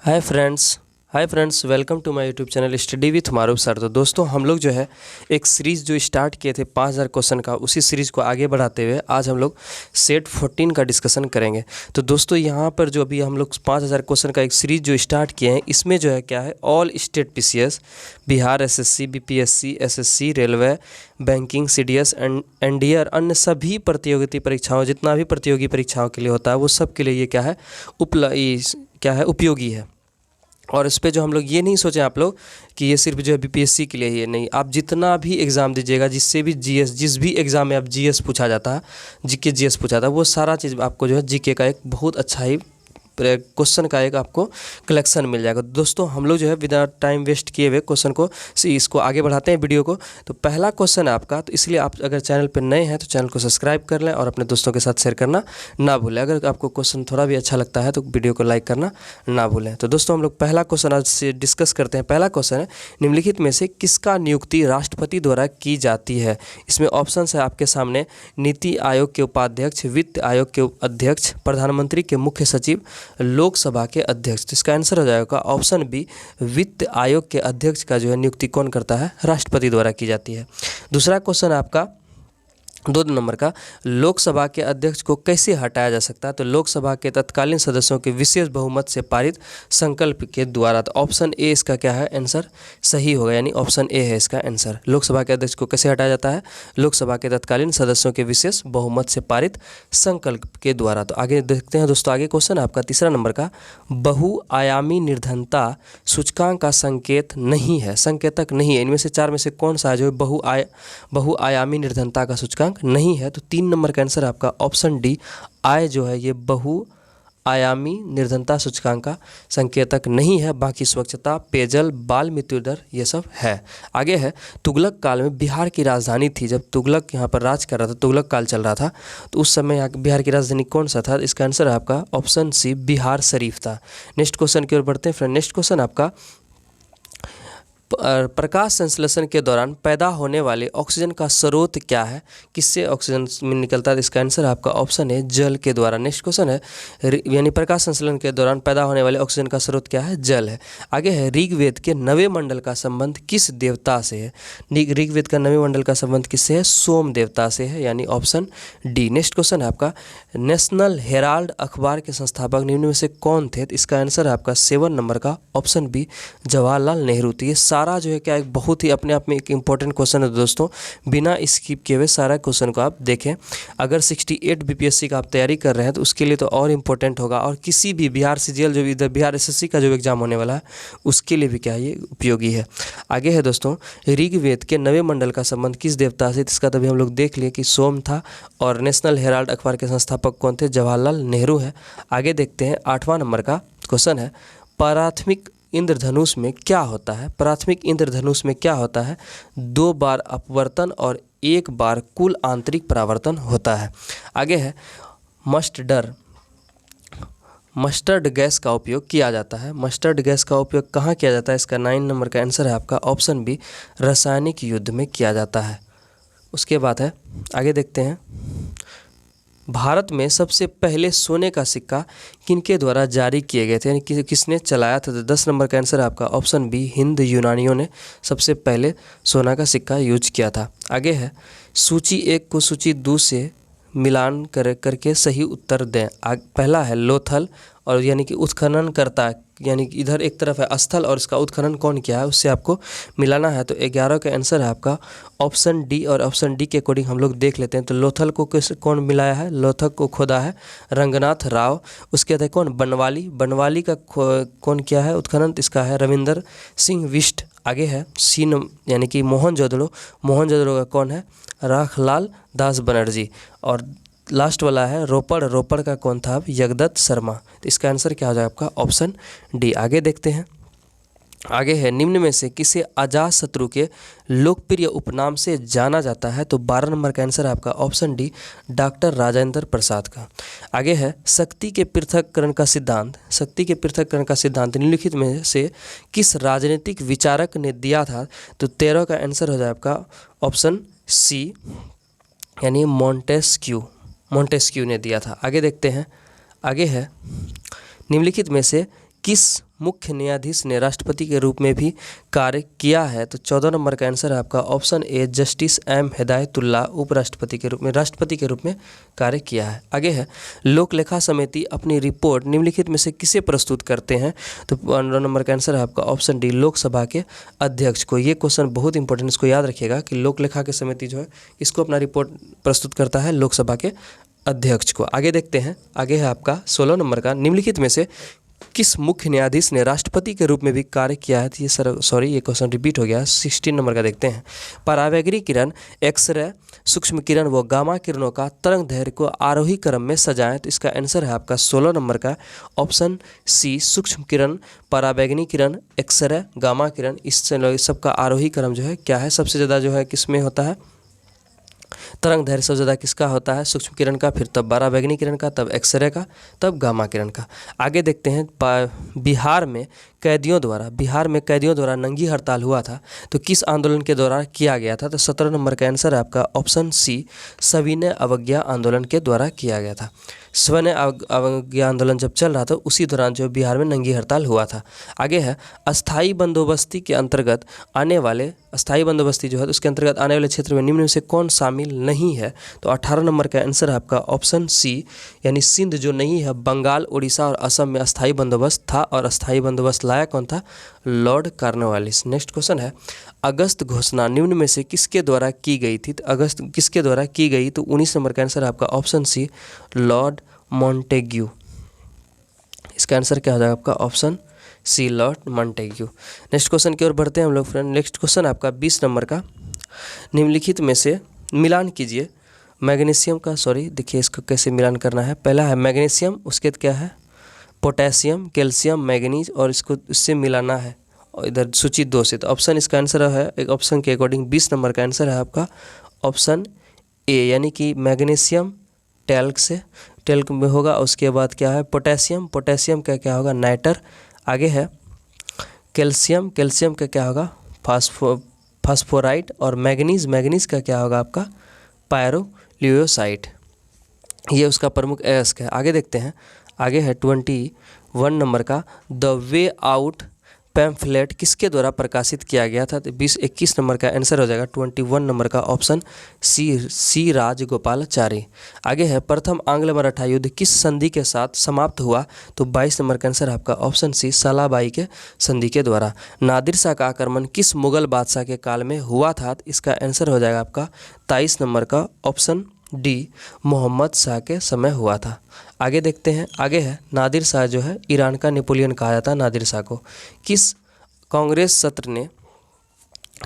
Hi friends welcome to my YouTube channel study with Maroof sir. तो दोस्तों हम लोग जो है एक सीरीज़ जो स्टार्ट किए थे 5000 क्वेश्चन का, उसी सीरीज़ को आगे बढ़ाते हुए आज हम लोग सेट 14 का डिस्कशन करेंगे। तो दोस्तों यहाँ पर जो अभी हम लोग 5000 क्वेश्चन का एक सीरीज़ जो स्टार्ट किए हैं, इसमें जो है क्या है, all state PCS, Bihar SSC, BPSC, SSC, railway, banking, CDS, NDA और अन्य सभी प्रतियोगिता परीक्षाओं, जितना भी प्रतियोगी परीक्षाओं के लिए होता है वो सब के लिए ये क्या है, उपयोगी है। और इस पे जो हम लोग ये नहीं सोचें आप लोग कि ये सिर्फ जो है बीपीएससी के लिए ही है, नहीं। आप जितना भी एग्ज़ाम दीजिएगा, जिससे भी जीएस, जिस भी एग्ज़ाम में आप जीएस पूछा जाता है, जीके जीएस पूछा था, वो सारा चीज़ आपको जो है जीके का एक बहुत अच्छा ही क्वेश्चन का एक आपको कलेक्शन मिल जाएगा। दोस्तों हम लोग जो है विदाउट टाइम वेस्ट किए हुए क्वेश्चन को इसको आगे बढ़ाते हैं वीडियो को। तो पहला क्वेश्चन है आपका, तो इसलिए आप अगर चैनल पर नए हैं तो चैनल को सब्सक्राइब कर लें और अपने दोस्तों के साथ शेयर करना ना भूलें। अगर आपको क्वेश्चन थोड़ा भी अच्छा लगता है तो वीडियो को लाइक करना ना भूलें। तो दोस्तों हम लोग पहला क्वेश्चन आज से डिस्कस करते हैं। पहला क्वेश्चन है, निम्नलिखित में से किसका नियुक्ति राष्ट्रपति द्वारा की जाती है? इसमें ऑप्शन है आपके सामने, नीति आयोग के उपाध्यक्ष, वित्त आयोग के अध्यक्ष, प्रधानमंत्री के मुख्य सचिव, लोकसभा के अध्यक्ष। तो इसका आंसर हो जाएगा ऑप्शन बी, वित्त आयोग के अध्यक्ष का जो है नियुक्ति कौन करता है? राष्ट्रपति द्वारा की जाती है। दूसरा क्वेश्चन आपका 2 नंबर का, लोकसभा के अध्यक्ष को कैसे हटाया जा सकता है? तो लोकसभा के तत्कालीन सदस्यों के विशेष बहुमत से पारित संकल्प के द्वारा। तो ऑप्शन ए इसका क्या है आंसर? सही होगा, यानी ऑप्शन ए है इसका आंसर। लोकसभा के अध्यक्ष को कैसे हटाया जाता है? लोकसभा के तत्कालीन सदस्यों के विशेष बहुमत से पारित संकल्प के द्वारा। तो आगे देखते हैं दोस्तों, आगे क्वेश्चन आपका 3 नंबर का, बहुआयामी निर्धनता सूचकांक का संकेत नहीं है, संकेतक नहीं है, इनमें से 4 में से कौन सा जो बहुआयामी निर्धनता का सूचकांक नहीं है? तो 3 नंबर का आंसर आपका ऑप्शन डी, आय जो है ये बहुआयामी निर्धनता सूचकांक का संकेतक नहीं है। बाकी स्वच्छता, पेयजल, बाल मृत्यु दर ये सब है। आगे है, तुगलक काल में बिहार की राजधानी थी, जब तुगलक यहाँ पर राज कर रहा था, तुगलक काल चल रहा था, तो उस समय यहाँ बिहार की राजधानी कौन सा था? इसका आंसर है आपका ऑप्शन सी, बिहार शरीफ था। नेक्स्ट क्वेश्चन की ओर बढ़ते हैं फ्रेंड। नेक्स्ट क्वेश्चन आपका, प्रकाश संश्लेषण के दौरान पैदा होने वाले ऑक्सीजन का स्रोत क्या है? किससे ऑक्सीजन निकलता है? इसका आंसर आपका ऑप्शन है जल के द्वारा। नेक्स्ट क्वेश्चन है, यानी प्रकाश संश्लेषण के दौरान पैदा होने वाले ऑक्सीजन का स्रोत क्या है? जल है। आगे है, ऋग्वेद के 9वें मंडल का संबंध किस देवता से है? ऋग्वेद का 9वें मंडल का संबंध किससे है? सोम देवता से है, यानी ऑप्शन डी। नेक्स्ट क्वेश्चन है आपका, नेशनल हेराल्ड अखबार के संस्थापक निम्न में से कौन थे? इसका आंसर है आपका 7 नंबर का ऑप्शन बी, जवाहरलाल नेहरू। तो ये सारा जो है क्या, एक बहुत ही अपने आप में एक इंपॉर्टेंट क्वेश्चन है दोस्तों, बिना स्किप किए हुए सारा क्वेश्चन को आप देखें। अगर 68 बीपीएससी का आप तैयारी कर रहे हैं तो उसके लिए तो और इम्पोर्टेंट होगा, और किसी भी बिहार सीजीएल, जो इधर बिहार एसएससी का जो एग्जाम होने वाला है उसके लिए भी क्या ये उपयोगी है। आगे है दोस्तों, ऋग्वेद के 9वें मंडल का संबंध किस देवता से? इसका तभी हम लोग देख लिए कि सोम था, और नेशनल हेराल्ड अखबार के संस्थापक कौन थे? जवाहरलाल नेहरू है। आगे देखते हैं 8वां नंबर का क्वेश्चन है, प्राथमिक इंद्रधनुष में क्या होता है? प्राथमिक इंद्रधनुष में क्या होता है? 2 बार अपवर्तन और 1 बार कुल आंतरिक परावर्तन होता है। आगे है, मस्टर्ड गैस का उपयोग किया जाता है। मस्टर्ड गैस का उपयोग कहाँ किया जाता है? इसका 9 नंबर का आंसर है आपका ऑप्शन बी, रासायनिक युद्ध में किया जाता है। उसके बाद है, आगे देखते हैं, भारत में सबसे पहले सोने का सिक्का किनके द्वारा जारी किए गए थे, यानी किसने चलाया था? तो 10 नंबर का आंसर आपका ऑप्शन बी, हिंद यूनानियों ने सबसे पहले सोना का सिक्का यूज किया था। आगे है, सूची 1 को सूची 2 से मिलान करके सही उत्तर दें। पहला है लोथल, और यानी कि उत्खनन करता है, यानी कि इधर एक तरफ है स्थल और इसका उत्खनन कौन किया है, उससे आपको मिलाना है। तो 11 का आंसर है आपका ऑप्शन डी, और ऑप्शन डी के अकॉर्डिंग हम लोग देख लेते हैं। तो लोथल को कौन मिलाया है? लोथल को खोदा है रंगनाथ राव। उसके बाद है कौन? बनवाली का कौन किया है उत्खनन? तो इसका है रविंदर सिंह बिष्ट। आगे है सीन, यानी कि मोहनजोदड़ो का कौन है? राखलाल दास बनर्जी। और लास्ट वाला है रोपड़ का कौन था? जगदत्त शर्मा। तो इसका आंसर क्या हो जाएगा आपका ऑप्शन डी। आगे देखते हैं, आगे है, निम्न में से किसे अजातशत्रु के लोकप्रिय उपनाम से जाना जाता है? तो 12 नंबर का आंसर आपका option D, doctor Rajendra Prasad का। आगे है, शक्ति के पृथक्करण का सिद्धांत निम्नलिखित में से किस राजनीतिक विचारक ने दिया था? तो 13 का आंसर हो जाए आपका ऑप्शन सी, यानी मोंटेस्क्यू ने दिया था। आगे देखते हैं, आगे है, निम्नलिखित में से किस मुख्य न्यायाधीश ने राष्ट्रपति के रूप में भी कार्य किया है? तो 14 नंबर का आंसर है आपका option A justice M Hidayatullah उपराष्ट्रपति के रूप में राष्ट्रपति के रूप में कार्य किया है। आगे है लोक लेखा समिति अपनी रिपोर्ट निम्नलिखित में से किसे प्रस्तुत करते हैं? तो 15 नंबर का आंसर है आपका ऑप्शन डी लोकसभा के अध्यक्ष को। ये क्वेश्चन बहुत इंपॉर्टेंट, इसको याद रखिएगा कि लोक लेखा की समिति जो है इसको अपना रिपोर्ट प्रस्तुत करता है लोकसभा के अध्यक्ष को। आगे देखते हैं, आगे है आपका 16 नंबर का निम्नलिखित में से किस मुख्य न्यायाधीश ने राष्ट्रपति के रूप में भी कार्य किया है? तो ये क्वेश्चन रिपीट हो गया। 16 नंबर का देखते हैं। परावैगनी किरण, एक्सरे, सूक्ष्म किरण व गामा किरणों का तरंग दैर्घ्य को आरोही क्रम में सजाएं। तो इसका आंसर है आपका 16 नंबर का ऑप्शन सी सूक्ष्म किरण, परावैगनी किरण, एक्सरे, गामा किरण, इस सबका आरोही क्रम जो है क्या है? सबसे ज़्यादा जो है किस में होता है? तरंग दैर्घ्य सबसे ज़्यादा किसका होता है? सूक्ष्म किरण का, फिर तब परावैगनी किरण का, तब एक्सरे का, तब गामा किरण का। आगे देखते हैं बिहार में कैदियों द्वारा नंगी हड़ताल हुआ था तो किस आंदोलन के दौरान किया गया था? तो 17 नंबर का आंसर है आपका ऑप्शन सी सविनय अवज्ञा आंदोलन के द्वारा किया गया था। सविनय अवज्ञा आंदोलन जब चल रहा था उसी दौरान जो बिहार में नंगी हड़ताल हुआ था। आगे है अस्थाई बंदोबस्ती के अंतर्गत आने वाले अस्थाई बंदोबस्ती जो है उसके अंतर्गत आने वाले क्षेत्र में निम्न में से कौन शामिल नहीं है? तो 18 नंबर का आंसर है आपका ऑप्शन सी यानी सिंध जो नहीं है, बंगाल, उड़ीसा और असम में अस्थाई बंदोबस्त था और अस्थाई बंदोबस्त लाया कौन था? Lord Cornwallis. नेक्स्ट क्वेश्चन है अगस्त घोषणा निम्न में से किसके द्वारा की गई थी? तो अगस्त किसके द्वारा की गई? तो 19 नंबर का आंसर है आपका ऑप्शन सी लॉर्ड मॉन्टेग्यू। इसका आंसर क्या हो जाएगा आपका? Option C Lord Montagu. Next question की ओर बढ़ते हैं हम लोग फ्रेंड। नेक्स्ट क्वेश्चन आपका 20 नंबर का निम्नलिखित में से मिलान कीजिए मैग्नीशियम का। देखिए इसको कैसे मिलान करना है। पहला है मैग्नीशियम, उसके बाद क्या है? पोटेशियम, कैल्शियम, मैग्नीज और इसको इससे मिलाना है और इधर सूची 2 से। तो ऑप्शन इसका आंसर है एक ऑप्शन के अकॉर्डिंग 20 नंबर का आंसर है आपका ऑप्शन ए यानी कि मैग्नीशियम टैल्क से टैल्क में होगा। उसके बाद क्या है? पोटेशियम, पोटेशियम का क्या होगा? नाइटर। आगे है कैल्शियम, कैल्शियम का क्या होगा? फास्फोराइड और मैग्नीज, मैग्नीज का क्या होगा आपका? पायरोलियोसाइड। ये उसका प्रमुख अयस्क है। आगे देखते हैं, आगे है 21 नंबर का द वे आउट पैम्फलेट किसके द्वारा प्रकाशित किया गया था? तो 21 नंबर का आंसर हो जाएगा 21 नंबर का ऑप्शन सी राजगोपालाचारी। आगे है प्रथम आंग्ल मराठा युद्ध किस संधि के साथ समाप्त हुआ? तो 22 नंबर का आंसर आपका ऑप्शन सी सलाबाई के संधि के द्वारा। नादिर शाह का आक्रमण किस मुगल बादशाह के काल में हुआ था? तो इसका आंसर हो जाएगा आपका 23 नंबर का ऑप्शन डी मोहम्मद शाह के समय हुआ था। आगे देखते हैं, आगे है नादिर शाह जो है ईरान का नेपोलियन कहा जाता है नादिर शाह को। किस कांग्रेस सत्र ने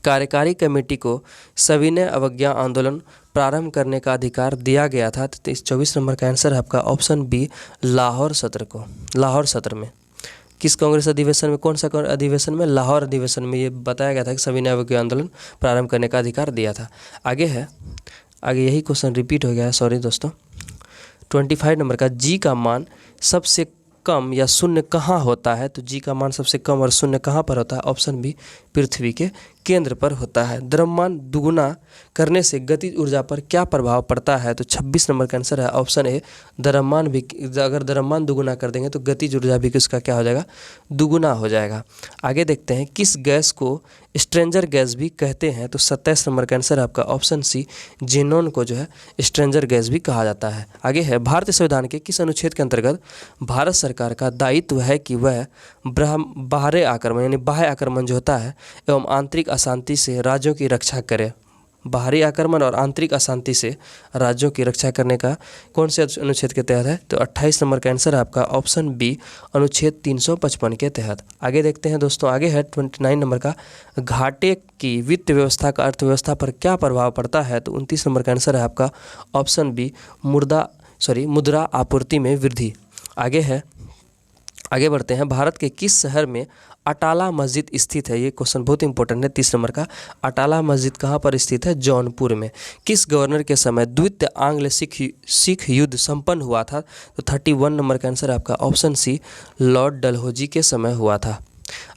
कार्यकारी कमेटी को सविनय अवज्ञा आंदोलन प्रारंभ करने का अधिकार दिया गया था? तो इस 24 नंबर का आंसर है आपका ऑप्शन बी लाहौर सत्र को। लाहौर सत्र में किस कांग्रेस अधिवेशन में, कौन सा अधिवेशन में? लाहौर अधिवेशन में ये बताया गया था कि सविनय अवज्ञा आंदोलन प्रारंभ करने का अधिकार दिया था। आगे है, आगे यही क्वेश्चन रिपीट हो गया है, सॉरी दोस्तों। 25 नंबर का जी का मान सबसे कम या शून्य कहाँ होता है? तो जी का मान सबसे कम और शून्य कहाँ पर होता है? ऑप्शन बी पृथ्वी के केंद्र पर होता है। द्रव्यमान दुगुना करने से गतिज ऊर्जा पर क्या प्रभाव पड़ता है? तो 26 नंबर का आंसर है ऑप्शन ए द्रव्यमान भी, अगर द्रव्यमान दुगुना कर देंगे तो गतिज ऊर्जा भी किसका क्या हो जाएगा? दुगुना हो जाएगा। आगे देखते हैं किस गैस को स्ट्रेंजर गैस भी कहते हैं? तो 27 नंबर का आंसर आपका ऑप्शन सी जेनॉन को जो है स्ट्रेंजर गैस भी कहा जाता है। आगे है भारतीय संविधान के किस अनुच्छेद के अंतर्गत भारत सरकार का दायित्व है कि वह बाहरी आक्रमण यानी बाह्य आक्रमण जो होता है एवं आंतरिक अशांति से राज्यों की रक्षा करे? बाहरी आक्रमण और आंतरिक अशांति से राज्यों की रक्षा करने का कौन से अनुच्छेद के तहत है? तो 28 नंबर का आंसर है आपका ऑप्शन बी अनुच्छेद 355 के तहत। आगे देखते हैं दोस्तों, आगे है 29 नंबर का घाटे की वित्त व्यवस्था का अर्थव्यवस्था पर क्या प्रभाव पड़ता है? तो 29 नंबर का आंसर है आपका ऑप्शन बी मुद्रा आपूर्ति में वृद्धि। आगे है, आगे बढ़ते हैं, भारत के किस शहर में अटाला मस्जिद स्थित है? ये क्वेश्चन बहुत इंपॉर्टेंट है। 30 नंबर का अटाला मस्जिद कहाँ पर स्थित है? जौनपुर में। किस गवर्नर के समय द्वितीय आंग्ल सिख युद्ध संपन्न हुआ था? तो 31 नंबर का आंसर आपका ऑप्शन सी लॉर्ड डलहौजी के समय हुआ था।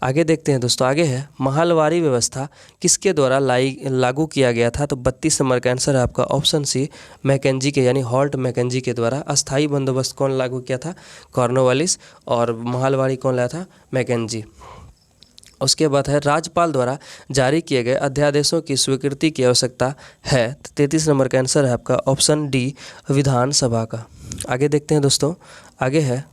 आगे देखते हैं दोस्तों, आगे है महलवारी व्यवस्था किसके द्वारा लागू किया गया था। तो 32 नंबर का आंसर है आपका ऑप्शन सी, मैकेंजी के यानी हॉल्ट मैकेंजी के द्वारा। अस्थाई बंदोबस्त कौन लागू किया था, कॉर्नवालिस, और महलवारी कौन लाया था, मैकेंजी। उसके बाद है राज्यपाल द्वारा जारी किए गए अध्यादेशों की स्वीकृति की आवश्यकता है। 33 नंबर का आंसर है आपका ऑप्शन डी, विधानसभा का। आगे देखते हैं दोस्तों, आगे है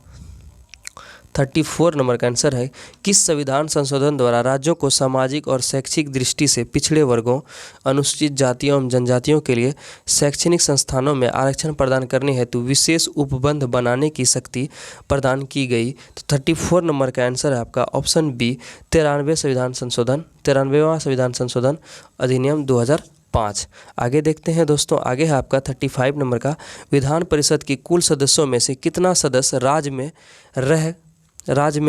34 नंबर का आंसर है किस संविधान संशोधन द्वारा राज्यों को सामाजिक और शैक्षिक दृष्टि से पिछड़े वर्गों, अनुसूचित जातियों एवं जनजातियों के लिए शैक्षणिक संस्थानों में आरक्षण प्रदान करने हेतु विशेष उपबंध बनाने की शक्ति प्रदान की गई। तो 34 नंबर का आंसर है आपका ऑप्शन बी, 93वां संविधान संशोधन अधिनियम 2005। आगे देखते हैं दोस्तों, आगे है आपका 35 नंबर का विधान परिषद की कुल सदस्यों में से कितना सदस्य राज्य में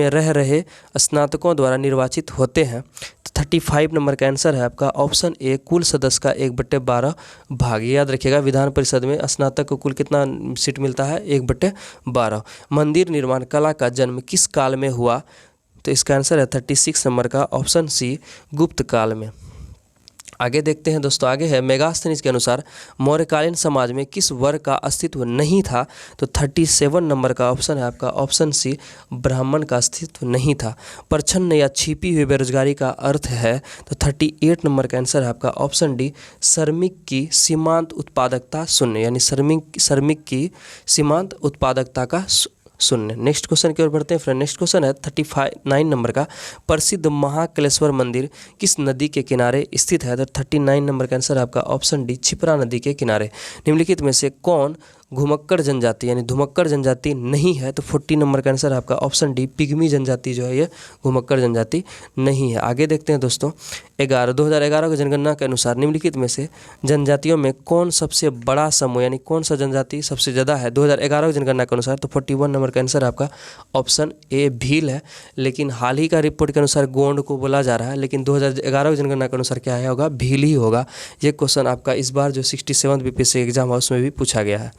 रह रहे स्नातकों द्वारा निर्वाचित होते हैं। तो 35 नंबर का आंसर है आपका ऑप्शन ए, कुल सदस्य का 1/12 भाग। याद रखिएगा, विधान परिषद में स्नातक को कुल कितना सीट मिलता है, 1/12। मंदिर निर्माण कला का जन्म किस काल में हुआ। तो इसका आंसर है 36 नंबर का ऑप्शन सी, गुप्त काल में। आगे देखते हैं दोस्तों, आगे है मेगास्थनीज के अनुसार मौर्यकालीन समाज में किस वर्ग का अस्तित्व नहीं था। तो 37 नंबर का ऑप्शन है आपका ऑप्शन सी, ब्राह्मण का अस्तित्व नहीं था। परछन्न या छिपी हुई बेरोजगारी का अर्थ है। तो 38 नंबर का आंसर है आपका ऑप्शन डी, श्रमिक की सीमांत उत्पादकता शून्य, यानी श्रमिक की सीमांत उत्पादकता का शून्य। नेक्स्ट क्वेश्चन की ओर बढ़ते हैं फ्रेंड। नेक्स्ट क्वेश्चन है 39 नंबर का, प्रसिद्ध महाकालेश्वर मंदिर किस नदी के किनारे स्थित है। तो 39 नंबर का आंसर आपका ऑप्शन डी, क्षिप्रा नदी के किनारे। निम्नलिखित में से कौन घुमक्कड़ जनजाति यानी धुमक्कड़ जनजाति नहीं है। तो 40 नंबर का आंसर आपका ऑप्शन डी, पिग्मी जनजाति जो है ये घुमक्कड़ जनजाति नहीं है। आगे देखते हैं दोस्तों, 2011 की जनगणना के अनुसार निम्नलिखित में से जनजातियों में कौन सबसे बड़ा समूह यानी कौन सा जनजाति सबसे ज़्यादा है 2011 की जनगणना के अनुसार। तो 41 नंबर का आंसर आपका ऑप्शन ए, भील है। लेकिन हाल ही का रिपोर्ट के अनुसार गोंड को बोला जा रहा है, लेकिन 2011 की जनगणना के अनुसार क्या है होगा, भील ही होगा। ये क्वेश्चन आपका इस बार जो 67th बीपीएससी एग्जाम है उसमें भी पूछा गया है।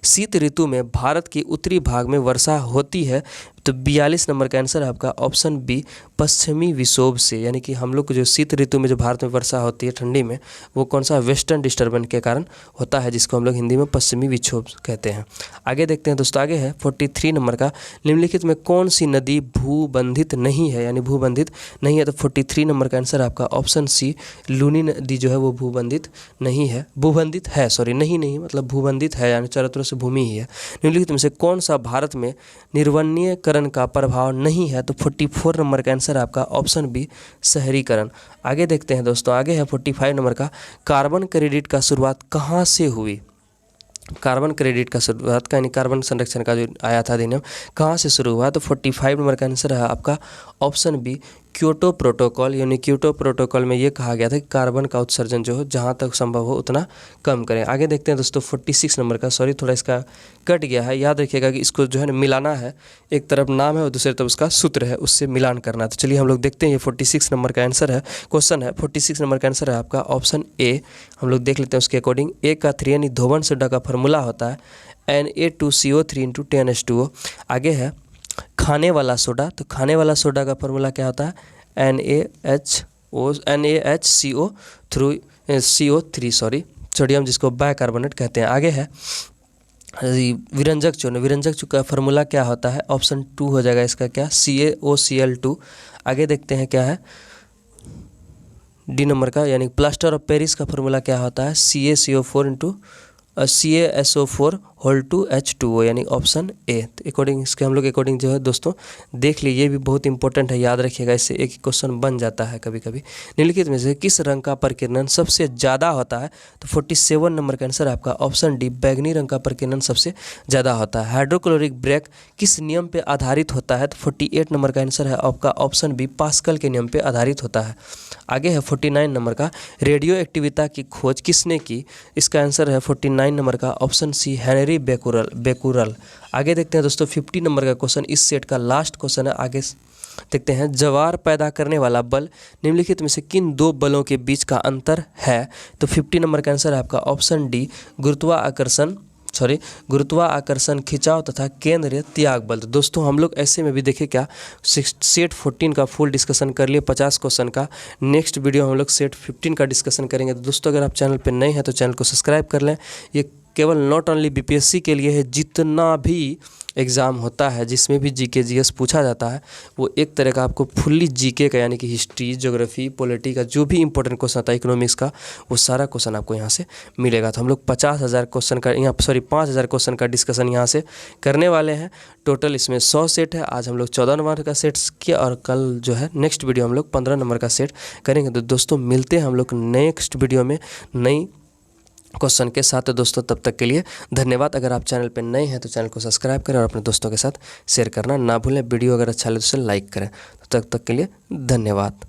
शीत ऋतु में भारत के उत्तरी भाग में वर्षा होती है। तो 42 नंबर का आंसर है आपका ऑप्शन बी, पश्चिमी विक्षोभ से। यानी कि हम लोग को जो शीत ऋतु में जो भारत में वर्षा होती है ठंडी में, वो कौन सा, वेस्टर्न डिस्टर्बेंस के कारण होता है, जिसको हम लोग हिंदी में पश्चिमी विक्षोभ कहते हैं। आगे देखते हैं दोस्तों, आगे है 43 नंबर का, निम्नलिखित में कौन सी नदी भूबंधित नहीं है यानी भूबंधित नहीं है। तो 43 नंबर का आंसर आपका ऑप्शन सी, लूनी नदी जो है वो भूबंधित नहीं है, भूबंधित है, सॉरी नहीं मतलब भूबंधित है, यानी चारों तरफ से भूमि ही है। निम्नलिखित में से कौन सा भारत में निर्वनीयकरण का प्रभाव नहीं है। तो 44 नंबर का आंसर आपका ऑप्शन बी, शहरीकरण। आगे देखते हैं दोस्तों, आगे है 45 नंबर का, कार्बन क्रेडिट का शुरुआत कहाँ से हुई। कार्बन क्रेडिट का शुरुआत का यानी कार्बन संरक्षण का जो आया था अधिनियम कहाँ से शुरू हुआ। तो 45 नंबर का आंसर है आपका ऑप्शन बी, क्योटो प्रोटोकॉल। यानी क्योटो प्रोटोकॉल में ये कहा गया था कि कार्बन का उत्सर्जन जो हो जहाँ तक संभव हो उतना कम करें। आगे देखते हैं दोस्तों 46 नंबर का, सॉरी थोड़ा इसका कट गया है, याद रखिएगा कि इसको जो है ना मिलाना है, एक तरफ नाम है और दूसरी तरफ उसका सूत्र है, उससे मिलान करना है। तो चलिए हम लोग देखते हैं, ये 46 नंबर का आंसर है, क्वेश्चन है 46 नंबर का आंसर है आपका ऑप्शन ए। हम लोग देख लेते हैं उसके अकॉर्डिंग। ए का 3 यानी धोवन सोडा का फार्मूला होता है Na2CO3 × 10H2O। आगे है खाने वाला सोडा, तो खाने वाला सोडा का फार्मूला क्या होता है, NaCO3 सोडियम, जिसको बाइकार्बोनेट कहते हैं। आगे है विरंजक चूर्ण, विरंजक चूर्ण का फार्मूला क्या होता है, ऑप्शन 2 हो जाएगा इसका क्या, CaOCl2। आगे देखते हैं क्या है डी नंबर का, यानी प्लास्टर ऑफ पेरिस का फार्मूला क्या होता है, CaSO4 यानी ऑप्शन ए। तो अकॉर्डिंग इसके हम लोग अकॉर्डिंग जो है दोस्तों देख लीजिए, ये भी बहुत इंपॉर्टेंट है, याद रखिएगा, इससे एक क्वेश्चन बन जाता है कभी कभी। निम्नलिखित में से किस रंग का प्रकीर्णन सबसे ज़्यादा होता है। तो 47 नंबर का आंसर आपका ऑप्शन डी, बैगनी रंग का प्रकीर्णन सबसे ज़्यादा होता है। हाइड्रोक्लोरिक ब्रेक किस नियम पर आधारित होता है। तो 48 नंबर का आंसर है आपका ऑप्शन बी, पास्कल के नियम पर आधारित होता है। आगे है 49 नंबर का, रेडियो एक्टिविटी की खोज किसने की। इसका आंसर है 49 नंबर का ऑप्शन सी, हेनरी बेकुरल। आगे देखते हैं दोस्तों 50 नंबर का क्वेश्चन, इस सेट का लास्ट क्वेश्चन है। आगे देखते हैं, ज्वार पैदा करने वाला बल निम्नलिखित में से किन दो बलों के बीच का अंतर है। तो 50 नंबर का आंसर है आपका ऑप्शन डी, गुरुत्वाकर्षण गुरुत्वाकर्षण, खिंचाव तथा केंद्रीय त्याग बल। तो दोस्तों हम लोग ऐसे में भी देखें क्या, सेट 14 का फुल डिस्कशन कर लिए 50 क्वेश्चन का। नेक्स्ट वीडियो हम लोग सेट 15 का डिस्कशन करेंगे। तो दोस्तों अगर आप चैनल पर नए हैं तो चैनल को सब्सक्राइब कर लें। ये केवल नॉट ओनली बीपीएससी के लिए है, जितना भी एग्ज़ाम होता है जिसमें भी जीके जीएस पूछा जाता है वो एक तरह का आपको फुल्ली जीके का, यानी कि हिस्ट्री, ज्योग्राफी, पॉलिटी का जो भी इंपॉर्टेंट क्वेश्चन आता है, इकोनॉमिक्स का, वो सारा क्वेश्चन आपको यहाँ से मिलेगा। तो हम लोग 50,000 क्वेश्चन का 5,000 क्वेश्चन का डिस्कशन यहाँ से करने वाले हैं। टोटल इसमें 100 सेट है। आज हम लोग 14 नंबर का सेट किया और कल जो है नेक्स्ट वीडियो हम लोग 15 नंबर का सेट करेंगे। तो दोस्तों मिलते हैं हम लोग नेक्स्ट वीडियो में नई क्वेश्चन के साथ। तो दोस्तों तब तक के लिए धन्यवाद। अगर आप चैनल पर नए हैं तो चैनल को सब्सक्राइब करें और अपने दोस्तों के साथ शेयर करना ना भूलें। वीडियो अगर अच्छा लगे तो लाइक करें। तो तब तक के लिए धन्यवाद।